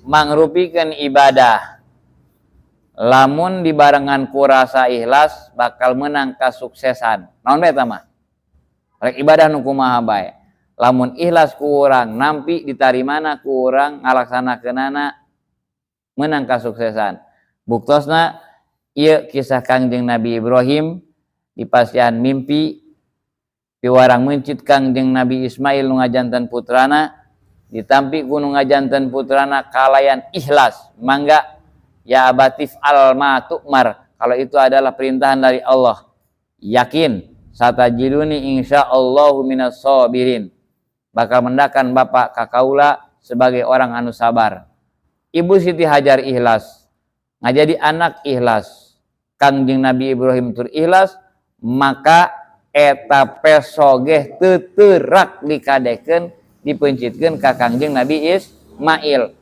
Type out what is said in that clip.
mangrupikeun ibadah lamun dibarengan ku rasa ikhlas bakal menang kasuksesan. Naon bae eta mah? Rek ibadah nu kumaha bae. Lamun ikhlas ku urang nampi ditarimana ku urang ngalaksanakeunana menang kasuksesan. Buktosna ieu kisah Kangjeng Nabi Ibrahim dipasihan mimpi piwarang mencit Kangjeng Nabi Ismail nu ngajanten putrana ditampi ku nu ngajanten putrana kalayan ikhlas. Mangga ya abatif alma tu'mar, kalau itu adalah perintahan dari Allah. Yakin satajiduni insyaallahu minas sabirin, bakal mendakan bapak kakaula sebagai orang anu sabar. Ibu Siti Hajar ikhlas, ngajadi anak ikhlas, Kangjeng Nabi Ibrahim tur ikhlas, maka eta pesogeh teu teurak dikadekeun dipencitkeun ka Kangjeng Nabi Ismail.